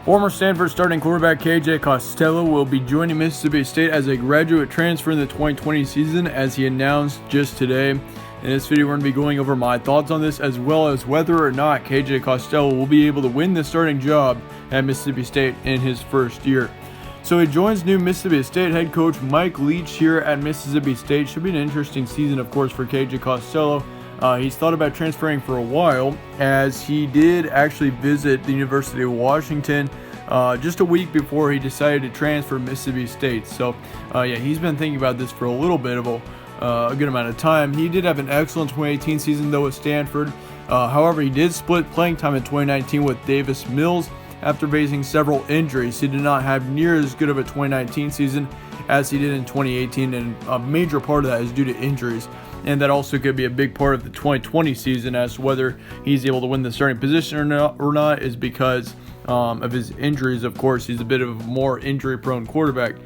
Former Stanford starting quarterback KJ Costello will be joining Mississippi State as a graduate transfer in the 2020 season, as he announced just today. In this video, we're going to be going over my thoughts on this, as well as whether or not KJ Costello will be able to win the starting job at Mississippi State in his first year. So he joins new Mississippi State head coach Mike Leach here at Mississippi State. Should be an interesting season, of course, for KJ Costello. He's thought about transferring for a while, as he did actually visit the University of Washington just a week before he decided to transfer to Mississippi State. So, he's been thinking about this for a little bit of a good amount of time. He did have an excellent 2018 season, though, at Stanford. However, he did split playing time in 2019 with Davis Mills after facing several injuries. He did not have near as good of a 2019 season as he did in 2018, and a major part of that is due to injuries. And that also could be a big part of the 2020 season, as to whether he's able to win the starting position or not is because of his injuries. Of course, he's a bit of a more injury-prone quarterback.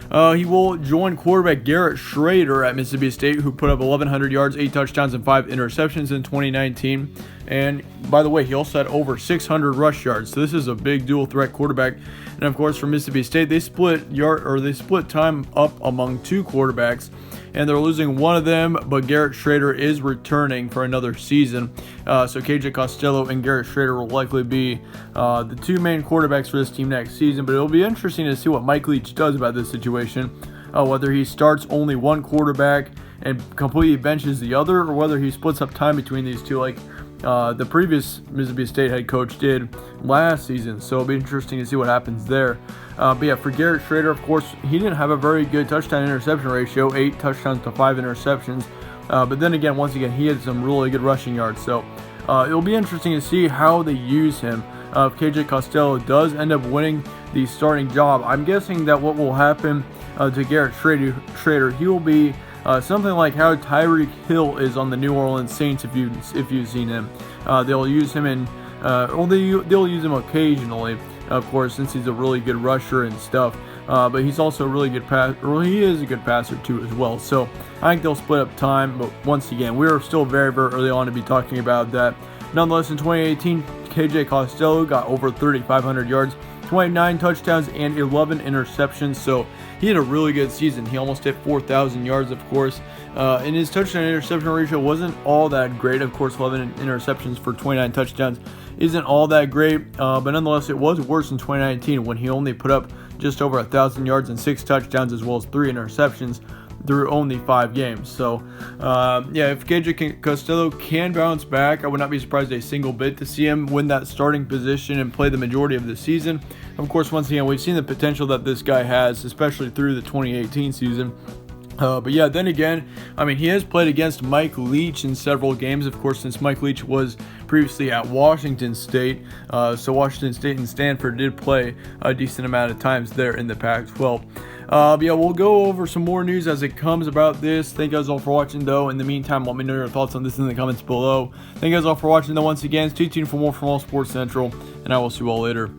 He will join quarterback Garrett Shrader at Mississippi State, who put up 1,100 yards, 8 touchdowns, and 5 interceptions in 2019. And by the way, he also had over 600 rush yards. So this is a big dual-threat quarterback. And of course, for Mississippi State, they split time up among two quarterbacks, and they're losing one of them, but Garrett Shrader is returning for another season. So KJ Costello and Garrett Shrader will likely be the two main quarterbacks for this team next season. But it'll be interesting to see what Mike Leach does about this situation, whether he starts only one quarterback and completely benches the other, or whether he splits up time between these two, like the previous Mississippi State head coach did last season. So it'll be interesting to see what happens there. For Garrett Shrader, of course, he didn't have a very good touchdown-interception ratio, 8 touchdowns to 5 interceptions. But then again, once again, he had some really good rushing yards. So it'll be interesting to see how they use him. If KJ Costello does end up winning the starting job, I'm guessing that what will happen to Garrett Shrader, he will be something like how Tyreek Hill is on the New Orleans Saints, if you've seen him. They'll use him they'll use him occasionally, of course, since he's a really good rusher and stuff. But he's also a really good he is a good passer too as well. So I think they'll split up time. But once again, we are still very, very early on to be talking about that. Nonetheless, in 2018, KJ Costello got over 3,500 yards, 29 touchdowns, and 11 interceptions. So he had a really good season. He almost hit 4,000 yards, of course. And his touchdown-interception ratio wasn't all that great. Of course, 11 interceptions for 29 touchdowns isn't all that great. But nonetheless, it was worse in 2019 when he only put up just over 1,000 yards and 6 touchdowns, as well as 3 interceptions through only 5 games. So, if KJ Costello can bounce back, I would not be surprised a single bit to see him win that starting position and play the majority of the season. Of course, once again, we've seen the potential that this guy has, especially through the 2018 season. Then again, he has played against Mike Leach in several games, of course, since Mike Leach was previously at Washington State. So Washington State and Stanford did play a decent amount of times there in the Pac-12. We'll go over some more news as it comes about this. Thank you guys all for watching, though. In the meantime, let me know your thoughts on this in the comments below. Thank you guys all for watching, though. Once again, stay tuned for more from All Sports Central, and I will see you all later.